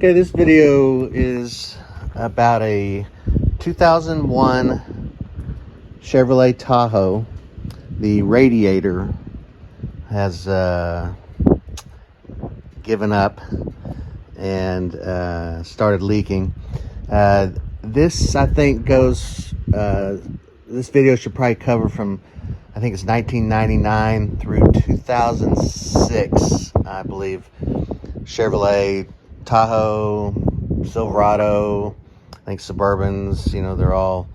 Okay, this video is about a 2001 Chevrolet Tahoe. The radiator has given up and started leaking. This, I think, goes, this video should probably cover from, I think it's 1999 through 2006, I believe. Chevrolet Tahoe, Silverado, I think Suburbans, you know, they're all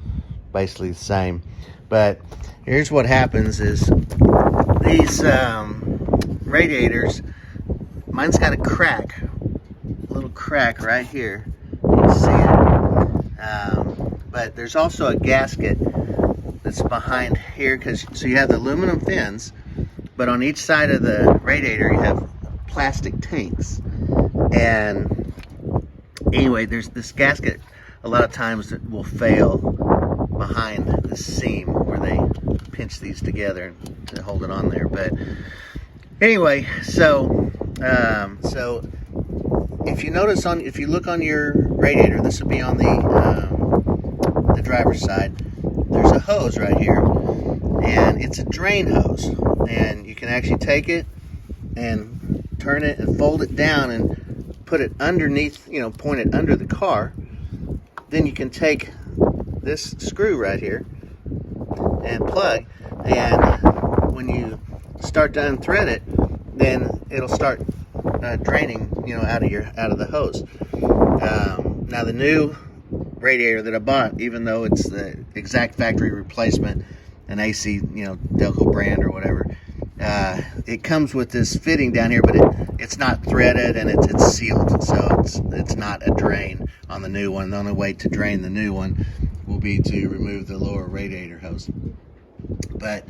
basically the same. But here's what happens is these radiators, mine's got a crack, a little crack right here. You can see it. But there's also a gasket that's behind here, so you have the aluminum fins, but on each side of the radiator you have plastic tanks. And anyway, there's this gasket a lot of times that will fail behind the seam where they pinch these together to hold it on there. But anyway, so if you notice, if you look on your radiator, this would be on the driver's side, there's a hose right here, and it's a drain hose, and you can actually take it and turn it and fold it down and put it underneath, you know, point it under the car. Then you can take this screw right here and plug, and when you start to unthread it, then it'll start draining, you know, out of the hose. Now the new radiator that I bought, even though it's the exact factory replacement, an AC, you know, Delco brand or whatever, it comes with this fitting down here, but it's not threaded and it's sealed, so it's not a drain on the new one. The only way to drain the new one will be to remove the lower radiator hose. But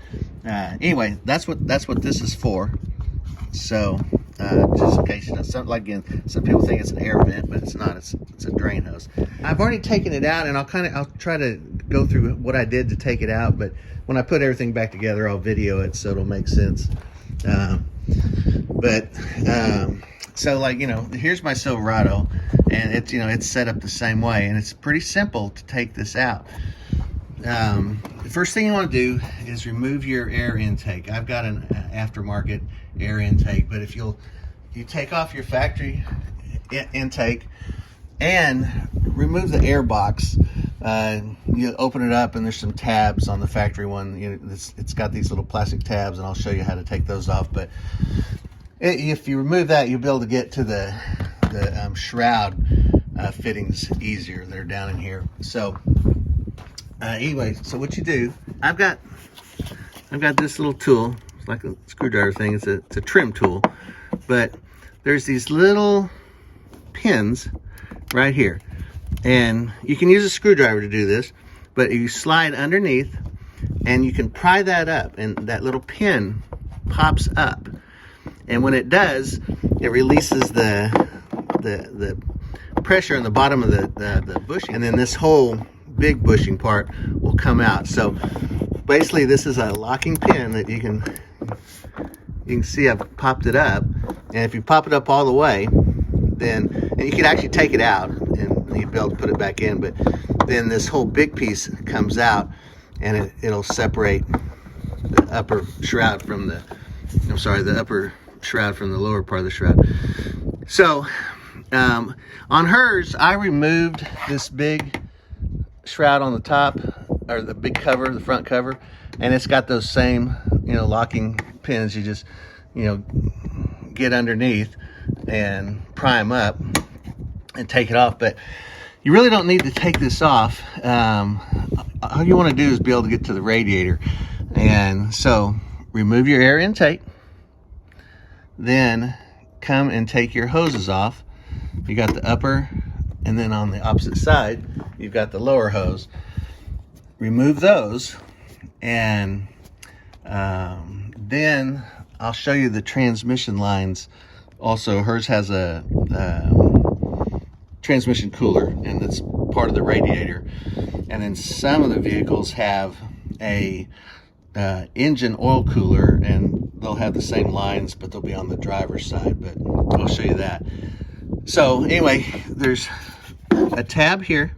anyway, that's what this is for. So just in case you know, some people think it's an air vent, but it's not. It's a drain hose. I've already taken it out, and I'll try to go through what I did to take it out. But when I put everything back together, I'll video it so it'll make sense. So like, you know, here's my Silverado, and it's, you know, it's set up the same way, and it's pretty simple to take this out. The first thing you want to do is remove your air intake. I've got an aftermarket air intake, but if you take off your factory intake and remove the air box, you open it up and there's some tabs on the factory one. You know, it's got these little plastic tabs, and I'll show you how to take those off. But if you remove that, you'll be able to get to the shroud fittings easier. They're down in here. So anyway, so what you do, I've got this little tool. It's like a screwdriver thing. It's a trim tool, but there's these little pins right here, and you can use a screwdriver to do this, but you slide underneath and you can pry that up, and that little pin pops up, and when it does, it releases the pressure in the bottom of the bushing, and then this whole big bushing part will come out. So basically this is a locking pin that you can see I've popped it up, and if you pop it up all the way, then, and you can actually take it out and you'll be able to put it back in, but then this whole big piece comes out, and it'll separate the upper shroud from the upper shroud from the lower part of the shroud. So on hers, I removed this big shroud on the top, or the big cover, the front cover, and it's got those same, you know, locking pins. You just, you know, get underneath and pry them up and take it off. But you really don't need to take this off. All you want to do is be able to get to the radiator. And so remove your air intake, then come and take your hoses off. You got the upper, and then on the opposite side you've got the lower hose. Remove those, and then I'll show you the transmission lines. Also, hers has a transmission cooler, and that's part of the radiator. And then some of the vehicles have a engine oil cooler, and they'll have the same lines, but they'll be on the driver's side. But I'll show you that. So anyway, there's a tab here,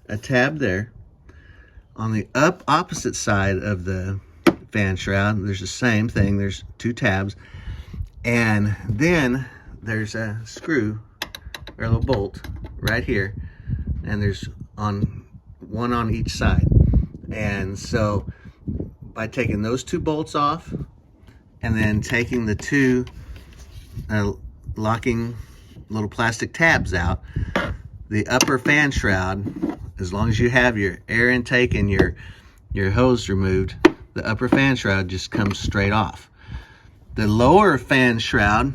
a tab there. On the opposite side of the fan shroud, there's the same thing. There's 2 tabs. And then there's a screw or a little bolt right here. And there's one on each side. And so by taking those 2 bolts off and then taking the 2 locking little plastic tabs out, the upper fan shroud, as long as you have your air intake and your hose removed, the upper fan shroud just comes straight off. The lower fan shroud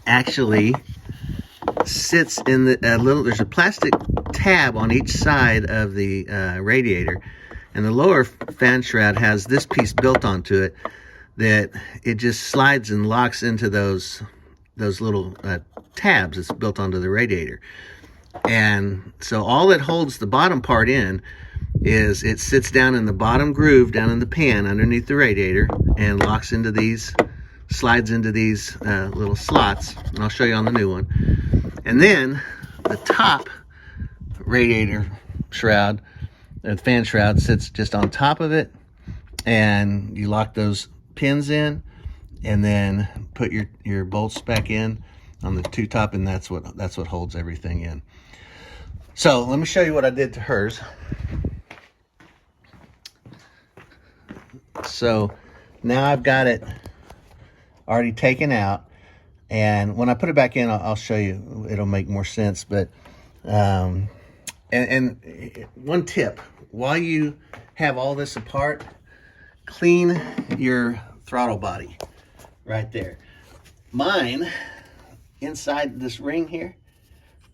actually sits in the there's a plastic tab on each side of the radiator, and the lower fan shroud has this piece built onto it that it just slides and locks into those little tabs that's built onto the radiator. And so all that holds the bottom part in is it sits down in the bottom groove down in the pan underneath the radiator and locks into these, slides into these little slots, and I'll show you on the new one. And then the top radiator shroud, the fan shroud, sits just on top of it, and you lock those pins in and then put your bolts back in on the 2 top, and that's what holds everything in. So let me show you what I did to hers. So now I've got it already taken out, and when I put it back in, I'll show you, it'll make more sense. But and one tip, while you have all this apart, clean your throttle body right there. Mine, inside this ring here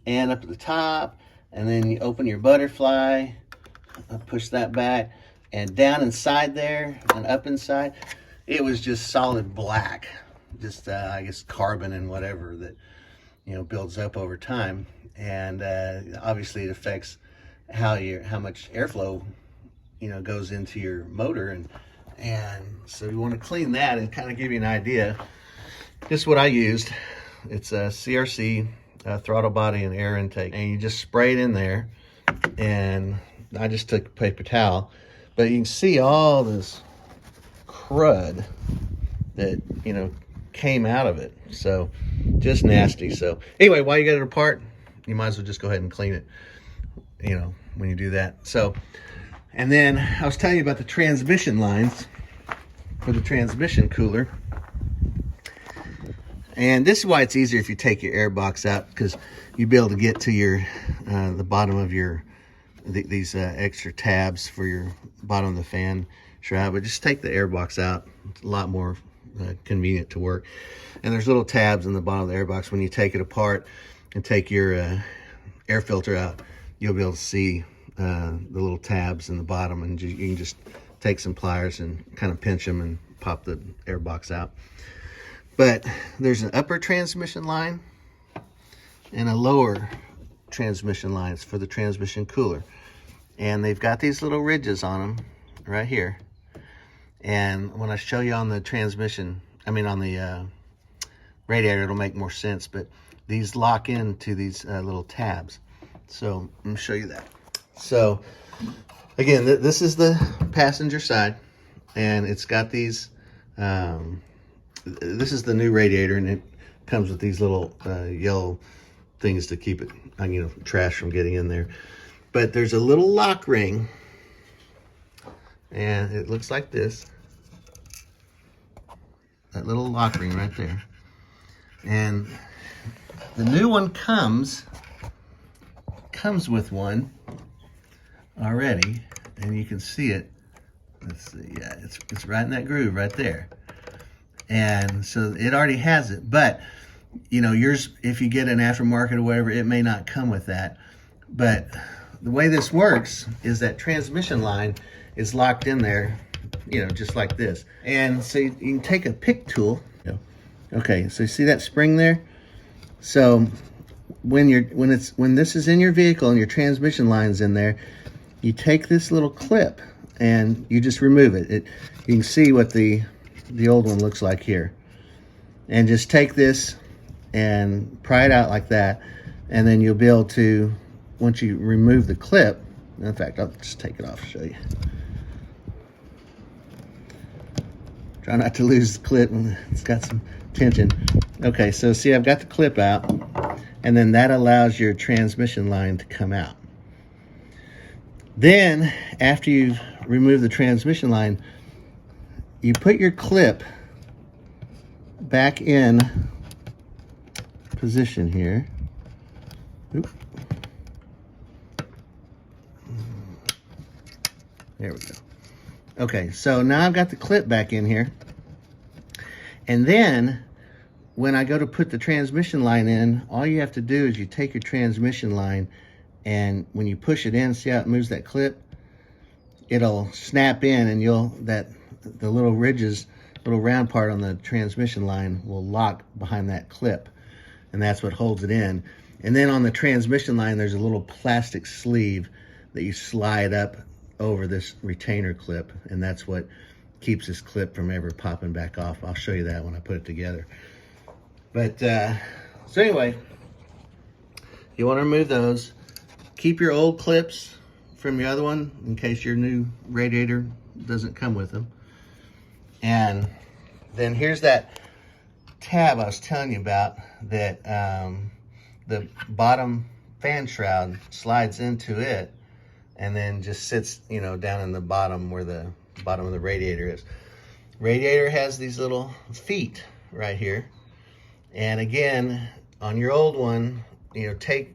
and up at the top, and then you open your butterfly, push that back, and down inside there and up inside, it was just solid black, just I guess carbon and whatever that, you know, builds up over time. And obviously it affects how much airflow, you know, goes into your motor, and so you want to clean that and kind of give you an idea. This is what I used. It's a CRC throttle body and air intake, and you just spray it in there. And I just took a paper towel, but you can see all this crud that, you know, came out of it. So just nasty. So anyway, while you get it apart, you might as well just go ahead and clean it, you know, when you do that. So, and then I was telling you about the transmission lines for the transmission cooler. And this is why it's easier if you take your air box out, because you'll be able to get to your the bottom of your these extra tabs for your bottom of the fan shroud. But just take the air box out. It's a lot more convenient to work. And there's little tabs in the bottom of the air box. When you take it apart and take your air filter out, you'll be able to see the little tabs in the bottom, and you can just take some pliers and kind of pinch them and pop the air box out. But there's an upper transmission line and a lower transmission lines for the transmission cooler, and they've got these little ridges on them right here. And when I show you on the transmission, I mean on the radiator, it'll make more sense, but these lock into these little tabs. So let me show you that. So again, this is the passenger side, and it's got these this is the new radiator, and it comes with these little yellow things to keep it, you know, trash from getting in there. But there's a little lock ring, and it looks like this. That little lock ring right there. And the new one comes with one already, and you can see it. Let's see, yeah, it's right in that groove right there. And so it already has it, but you know, yours, if you get an aftermarket or whatever, it may not come with that. But the way this works is that transmission line is locked in there, you know, just like this. And so you can take a pick tool. Okay, so you see that spring there? So when this is in your vehicle and your transmission line's in there, you take this little clip and you just remove it. You can see what the old one looks like here. And just take this and pry it out like that, and then you'll be able to, once you remove the clip, in fact, I'll just take it off and show you. Try not to lose the clip, it's got some tension. Okay, so see, I've got the clip out, and then that allows your transmission line to come out. Then, after you've removed the transmission line, you put your clip back in position here. Oop. There we go. Okay, so now I've got the clip back in here. And then, when I go to put the transmission line in, all you have to do is you take your transmission line, and when you push it in, see how it moves that clip? It'll snap in, and the little ridges, little round part on the transmission line will lock behind that clip, and that's what holds it in. And then on the transmission line, there's a little plastic sleeve that you slide up over this retainer clip, and that's what keeps this clip from ever popping back off. I'll show you that when I put it together. But so anyway, you want to remove those. Keep your old clips from your other one in case your new radiator doesn't come with them. And then here's that tab I was telling you about that the bottom fan shroud slides into it and then just sits, you know, down in the bottom where the bottom of the radiator is. Radiator has these little feet right here. And again, on your old one, you know,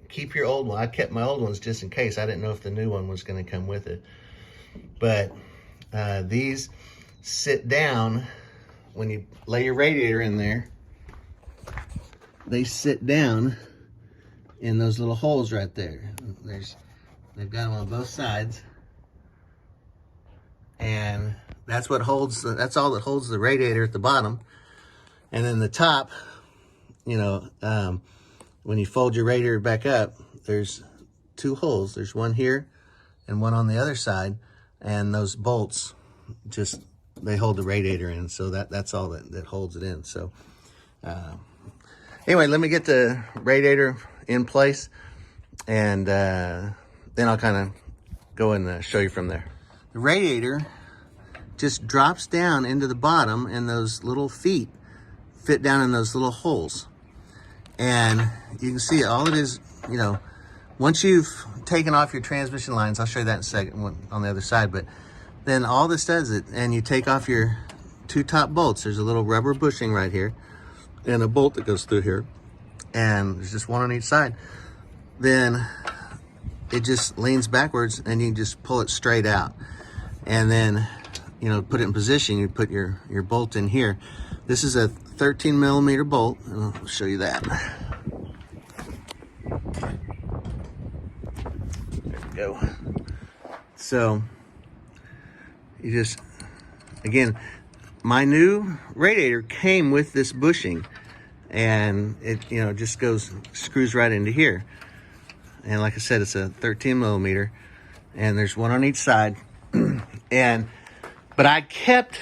keep your old one. I kept my old ones just in case. I didn't know if the new one was going to come with it. But these sit down when you lay your radiator in there. They sit down in those little holes right there. They've got them on both sides, and that's what holds. That's all that holds the radiator at the bottom, and then the top. You know, when you fold your radiator back up, there's two holes. There's one here and one on the other side, and those bolts they hold the radiator in. So that's all that holds it in. So anyway, let me get the radiator in place, and then I'll kind of go and show you from there. The radiator just drops down into the bottom, and those little feet fit down in those little holes. And you can see all it is, you know, once you've taken off your transmission lines, I'll show you that in a second on the other side, but then all this does it, and you take off your two top bolts. There's a little rubber bushing right here and a bolt that goes through here, and there's just one on each side. Then it just leans backwards, and you can just pull it straight out. And then, you know, put it in position, you put your bolt in here. This is a 13 millimeter bolt, and I'll show you that. There we go. So you just, again, my new radiator came with this bushing, and it, you know, just screws right into here. And like I said, it's a 13 millimeter, and there's one on each side. But I kept,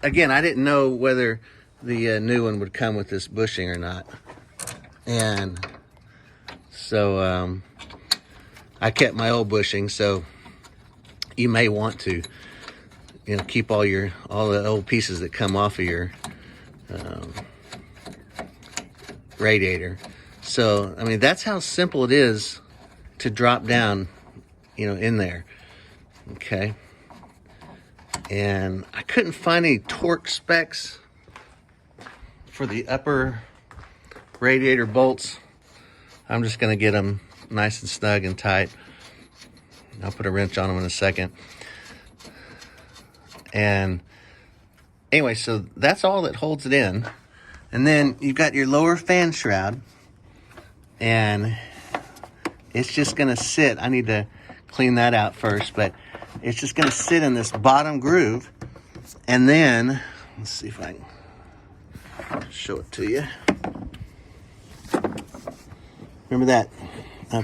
again, I didn't know whether the new one would come with this bushing or not. And so I kept my old bushing, so you may want to, you know, keep all the old pieces that come off of your radiator. So, I mean, that's how simple it is to drop down, you know, in there. Okay. And I couldn't find any torque specs for the upper radiator bolts. I'm just going to get them nice and snug and tight. I'll put a wrench on them in a second. And anyway, so that's all that holds it in. And then you've got your lower fan shroud, and it's just going to sit. I need to clean that out first, but it's just going to sit in this bottom groove. And then, let's see if I can show it to you. Remember that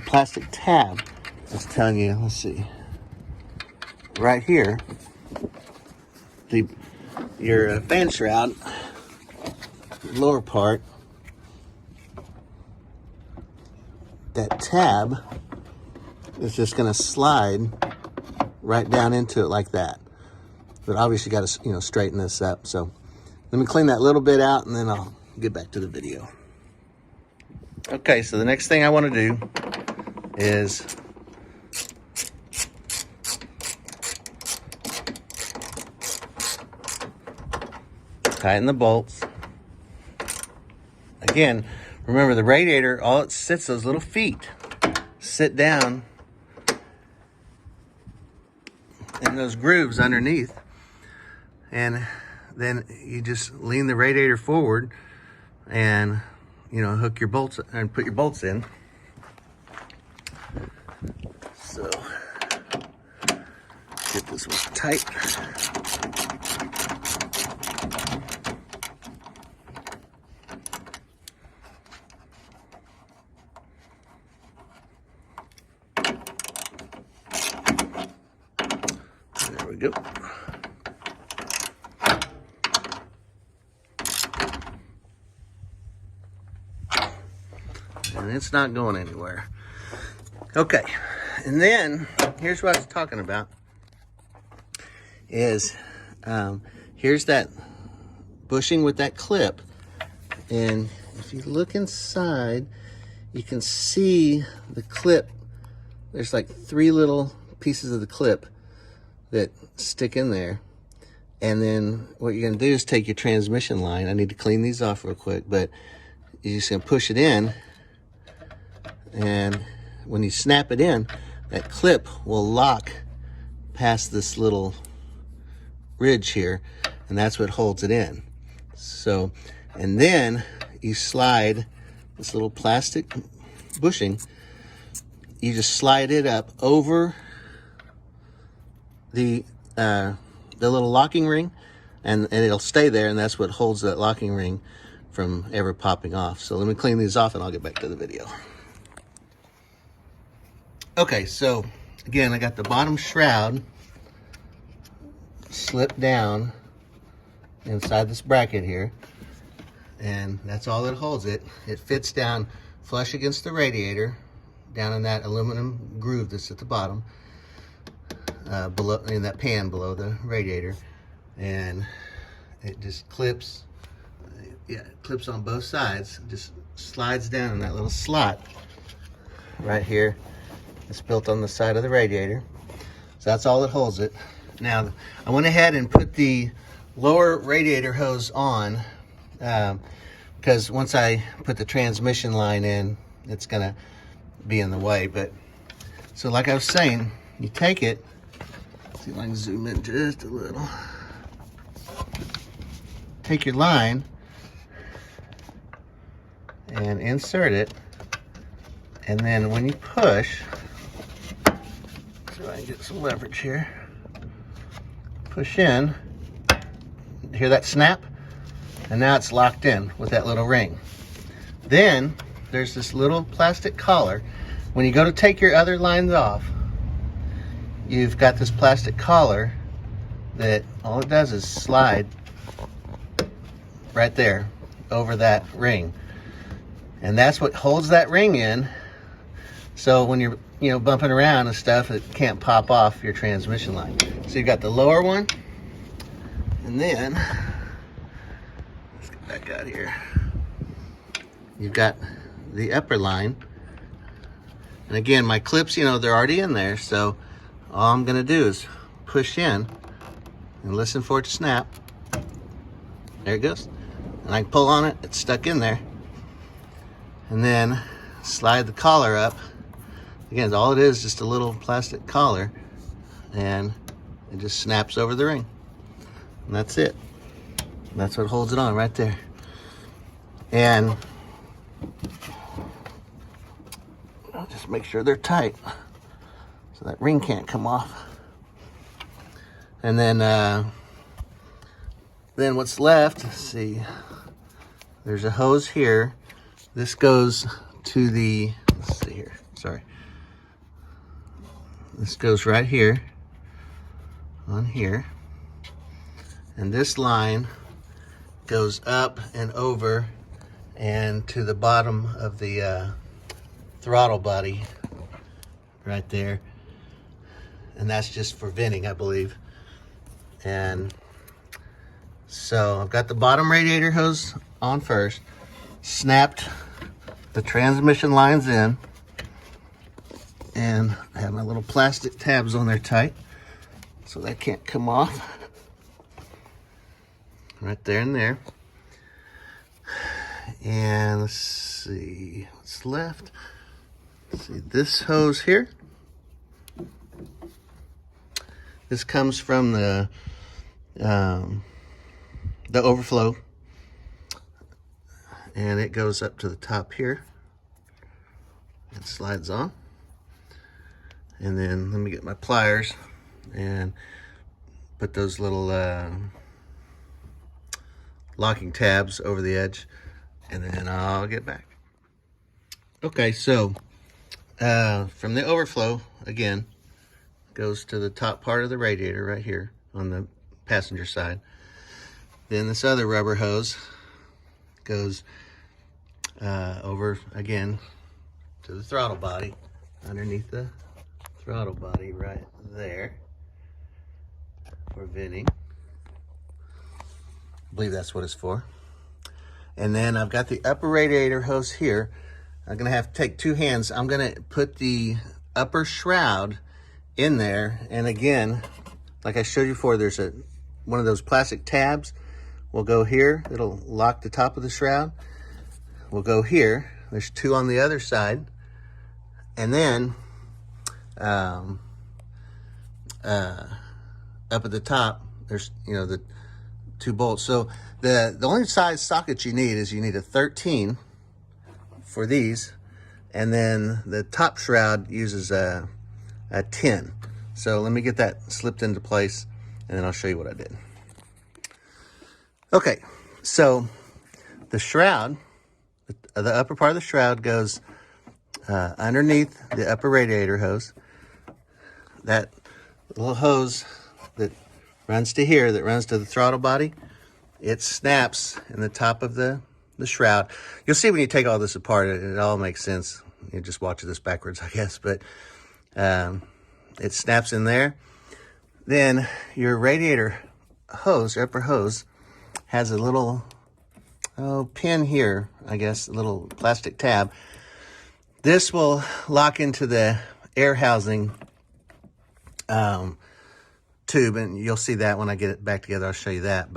plastic tab I was telling you? Let's see. Right here, your fan shroud, lower part, that tab is just going to slide right down into it like that. But obviously you got to, you know, straighten this up. So let me clean that little bit out and then I'll get back to the video. Okay, so the next thing I want to do is tighten the bolts. Again, remember the radiator, all it sits, those little feet sit down in those grooves underneath. And then you just lean the radiator forward and, you know, hook your bolts and put your bolts in. So get this one tight. There we go. And it's not going anywhere. Okay, and then here's what I was talking about is here's that bushing with that clip, and if you look inside you can see the clip. There's like 3 little pieces of the clip that stick in there, and then what you're going to do is take your transmission line. I need to clean these off real quick, but you're just going to push it in, and when you snap it in, that clip will lock past this little ridge here, and that's what holds it in. So, and then you slide this little plastic bushing, you just slide it up over the little locking ring, and it'll stay there, and that's what holds that locking ring from ever popping off. So let me clean these off and I'll get back to the video. Okay, so again, I got the bottom shroud slipped down inside this bracket here, and that's all that holds it. It fits down flush against the radiator, down in that aluminum groove that's at the bottom, below, in that pan below the radiator, and it just clips. Yeah, it clips on both sides. It just slides down in that little slot right here. It's built on the side of the radiator. So that's all that holds it. Now, I went ahead and put the lower radiator hose on because once I put the transmission line in, it's gonna be in the way. But so like I was saying, you take it, see if I can zoom in just a little. Take your line and insert it, and then when you push, so I can get some leverage here, push in, hear that snap? And now it's locked in with that little ring. Then there's this little plastic collar. When you go to take your other lines off, you've got this plastic collar that all it does is slide right there over that ring. And that's what holds that ring in. So when you're, you know, bumping around and stuff, it can't pop off your transmission line. So you've got the lower one, and then let's get back out here. You've got the upper line, and again, my clips, you know, they're already in there. So all I'm gonna do is push in and listen for it to snap. There it goes, and I can pull on it. It's stuck in there, and then slide the collar up. Again, all it is just a little plastic collar, and it just snaps over the ring, and that's it. And that's what holds it on right there. And I'll just make sure they're tight so that ring can't come off. And then what's left, let's see, there's a hose here. This goes to the, let's see here, sorry. This goes right here, on here. And this line goes up and over and to the bottom of the throttle body right there. And that's just for venting, I believe. And so I've got the bottom radiator hose on first, snapped the transmission lines in, and I have my little plastic tabs on there tight so that can't come off. Right there and there. And let's see what's left. Let's see this hose here. This comes from the overflow, and it goes up to the top here. It slides on. And then let me get my pliers and put those little locking tabs over the edge, and then I'll get back. Okay, so from the overflow, again, goes to the top part of the radiator right here on the passenger side. Then this other rubber hose goes over again to the throttle body, underneath the throttle body right there for venting. I believe that's what it's for. And then I've got the upper radiator hose here. I'm gonna have to take two hands. I'm gonna put the upper shroud in there, and again, like I showed you before, there's one of those plastic tabs. We'll go here, it'll lock the top of the shroud. We'll go here, there's two on the other side, and then up at the top, there's the two bolts. So the only size socket you need is a 13 for these, and then the top shroud uses a 10. So let me get that slipped into place, and then I'll show you what I did. Okay, so the shroud, the upper part of the shroud goes underneath the upper radiator hose. That little hose that runs to here, that runs to the throttle body, it snaps in the top of the shroud. You'll see when you take all this apart, it all makes sense. You just watch this backwards, I guess, but it snaps in there. Then your radiator hose, upper hose, has a little pin here, I guess, a little plastic tab. This will lock into the air housing tube, and you'll see that when I get it back together. I'll show you that.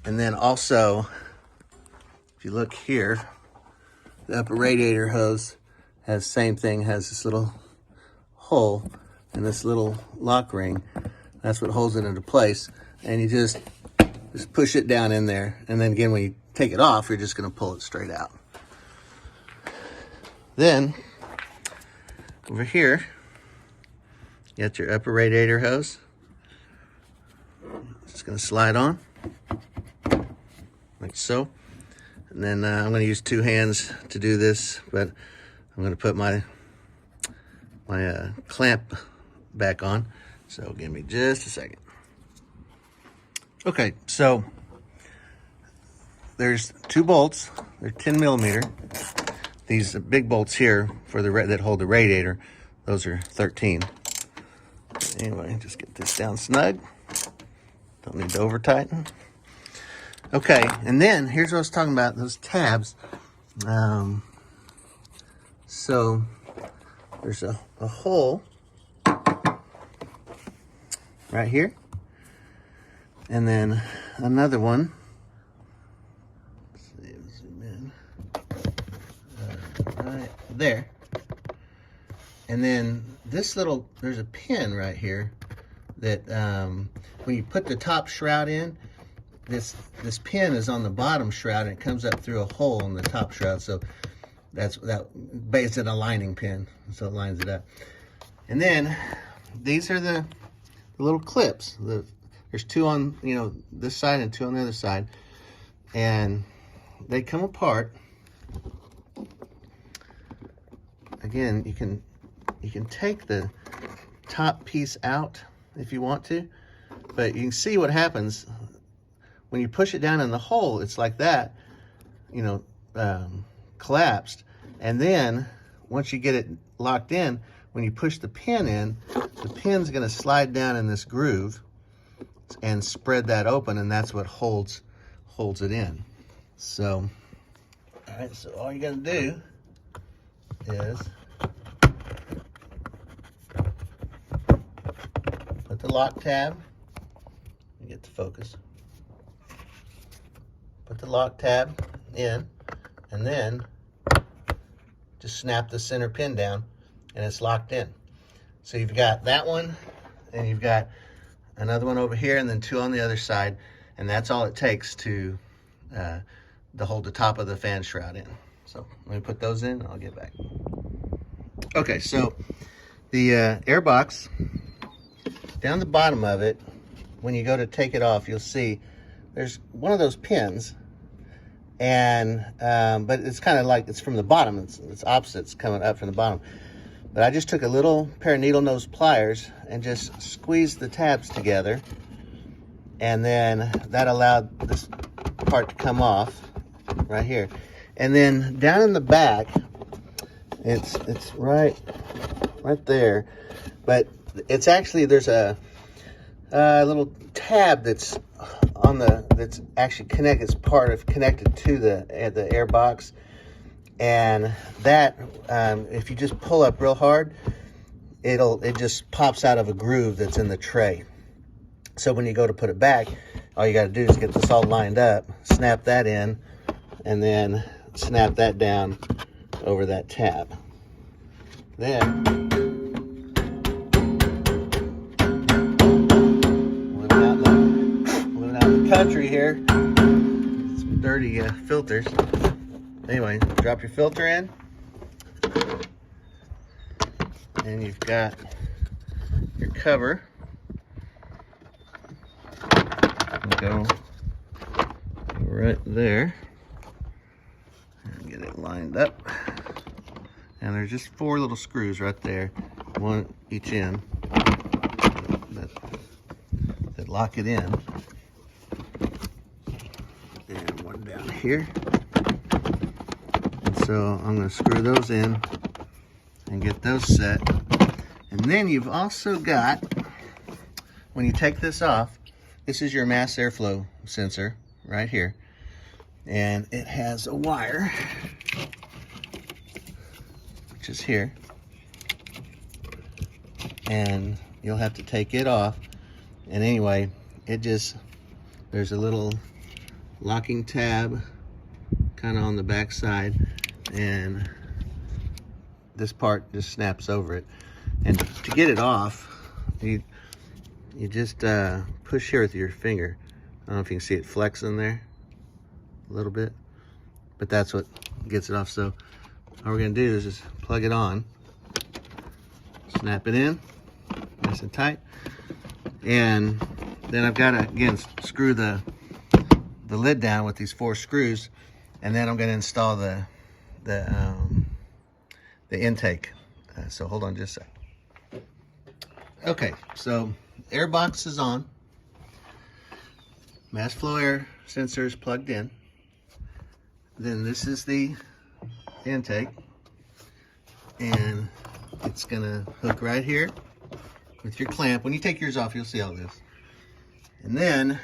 And then also, if you look here, the upper radiator hose has the same thing, has this little hole and this little lock ring. That's what holds it into place. And you just push it down in there. And then again, when you take it off, you're just gonna pull it straight out. Then, over here, you got your upper radiator hose. It's gonna slide on, like so. And then I'm gonna use two hands to do this, but I'm gonna put my clamp back on. So give me just a second. Okay, so there's two bolts. They're 10 millimeter. These big bolts here for that hold the radiator, those are 13. Anyway, just get this down snug. Don't need to over tighten. Okay, and then here's what I was talking about, those tabs. So there's a hole right here, and then another one. Let's see, zoom in. Right there. And then this little, there's a pin right here that when you put the top shroud in, this pin is on the bottom shroud, and it comes up through a hole in the top shroud. So it's an aligning pin, so it lines it up. And then these are the little clips. There's two on this side and two on the other side, and they come apart. Again, you can take the top piece out if you want to, but you can see what happens when you push it down in the hole. It's like that, collapsed. And then once you get it locked in, when you push the pin in, the pin's gonna slide down in this groove and spread that open, and that's what holds it in. So, all right, so all you gotta do is put the lock tab, let me get the focus. Put the lock tab in, and then just snap the center pin down, and it's locked in. So you've got that one, and you've got another one over here, and then two on the other side, and that's all it takes to hold the top of the fan shroud in. So let me put those in, and I'll get back. Okay, so the air box, down the bottom of it, when you go to take it off, you'll see there's one of those pins, and but it's kind of like it's from the bottom. It's opposite. It's coming up from the bottom. But I just took a little pair of needle nose pliers and just squeezed the tabs together, and then that allowed this part to come off right here. And then down in the back, it's right there, but it's actually, there's a little tab that's actually connected. It's connected to the air box, and that if you just pull up real hard, it just pops out of a groove that's in the tray. So when you go to put it back, all you got to do is get this all lined up, snap that in, and then snap that down over that tab. Then living out in the country here, some dirty filters. Anyway, drop your filter in, and you've got your cover. Go right there and get it lined up. And there's just 4 little screws right there, one each end, that lock it in, and one down here. And so I'm going to screw those in and get those set. And then you've also got, when you take this off, this is your mass airflow sensor right here, and it has a wire, which is here, and you'll have to take it off. And anyway, there's a little locking tab kind of on the back side, and this part just snaps over it. And to get it off, you just push here with your finger. I don't know if you can see it flexing there a little bit, but that's what gets it off. So all we're gonna do is just plug it on, snap it in nice and tight, and then I've got to, again, screw the lid down with these 4 screws, and then I'm going to install the intake. So hold on just a sec. Okay, so air box is on, mass flow air sensor is plugged in, then this is the intake, and it's gonna hook right here with your clamp. When you take yours off, you'll see all this, and then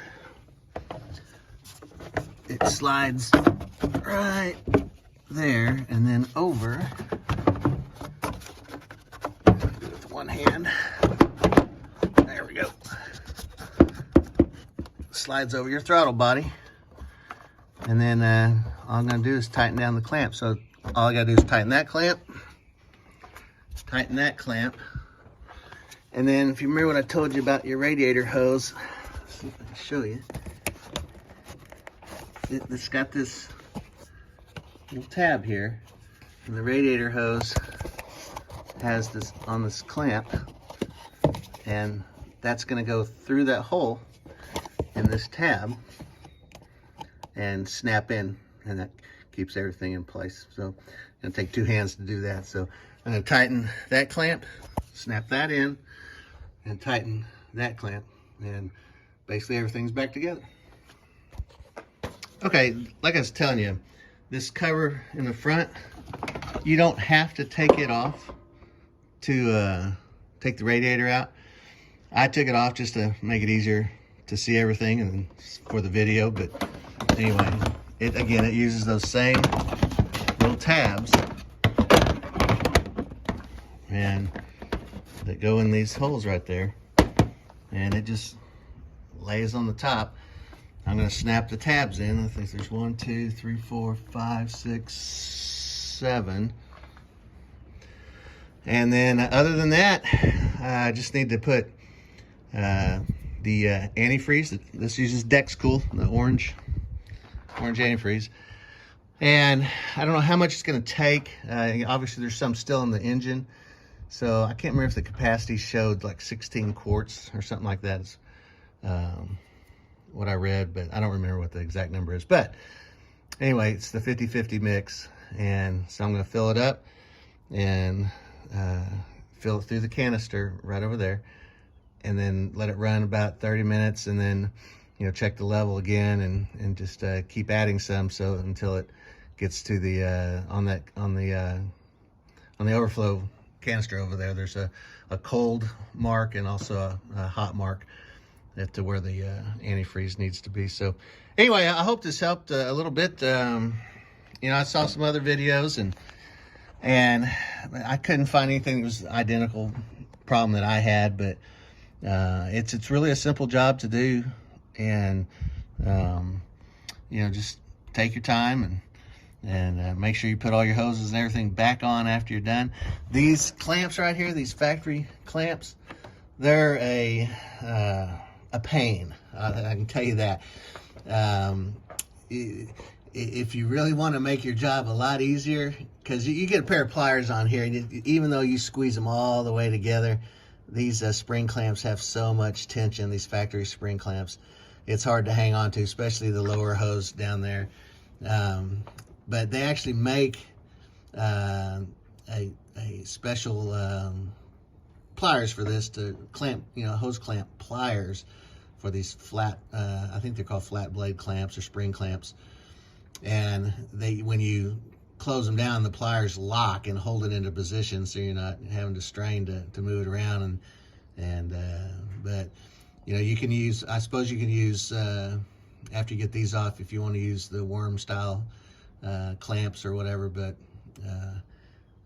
it slides right there and then over with one hand. There we go. Slides over your throttle body, and then all I'm going to do is tighten down the clamp. So all I got to do is tighten that clamp, and then if you remember what I told you about your radiator hose, let's see if I can show you. It's got this little tab here, and the radiator hose has this on this clamp, and that's going to go through that hole in this tab and snap in, and that keeps everything in place. So it's going to take 2 hands to do that. So I'm going to tighten that clamp, snap that in, and tighten that clamp, and basically everything's back together. Okay, like I was telling you, this cover in the front You don't have to take it off to take the radiator out. I took it off just to make it easier to see everything and for the video, but anyway, it uses those same little tabs and that go in these holes right there, and it just lays on the top. I'm going to snap the tabs in. I think there's 1, 2, 3, 4, 5, 6, 7. And then other than that, I just need to put the antifreeze. This uses Dexcool, the orange antifreeze. And I don't know how much it's going to take. Obviously, there's some still in the engine. So I can't remember if the capacity showed like 16 quarts or something like that. Is what I read, but I don't remember what the exact number is. But anyway, it's the 50-50 mix. And so I'm going to fill it up and fill it through the canister right over there, and then let it run about 30 minutes, and then check the level again, and just keep adding some until it gets to the on the overflow canister over there. There's a cold mark and also a hot mark to where the antifreeze needs to be. So anyway, I hope this helped a little bit. I saw some other videos and I couldn't find anything that was identical problem that I had, but it's really a simple job to do, and just take your time and make sure you put all your hoses and everything back on after you're done. These clamps right here, these factory clamps, they're a pain. I can tell you that. If you really want to make your job a lot easier, because you get a pair of pliers on here, and even though you squeeze them all the way together, these spring clamps have so much tension, these factory spring clamps. It's hard to hang on to, especially the lower hose down there. But they actually make a special pliers for this, to clamp, hose clamp pliers for these flat, I think they're called flat blade clamps or spring clamps. And when you close them down, the pliers lock and hold it into position, so you're not having to strain to move it around. But you can use, I suppose you can use after you get these off, if you want to use the worm style clamps or whatever. But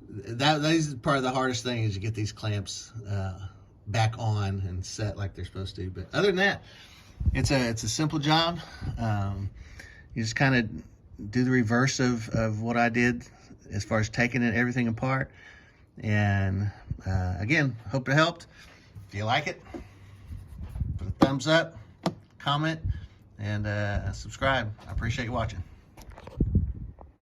that is part of the hardest thing, is to get these clamps back on and set like they're supposed to. But other than that, it's a simple job. You just kind of do the reverse of what I did as far as taking everything apart. And again, hope it helped. If you like it, put a thumbs up, comment, and subscribe. I appreciate you watching.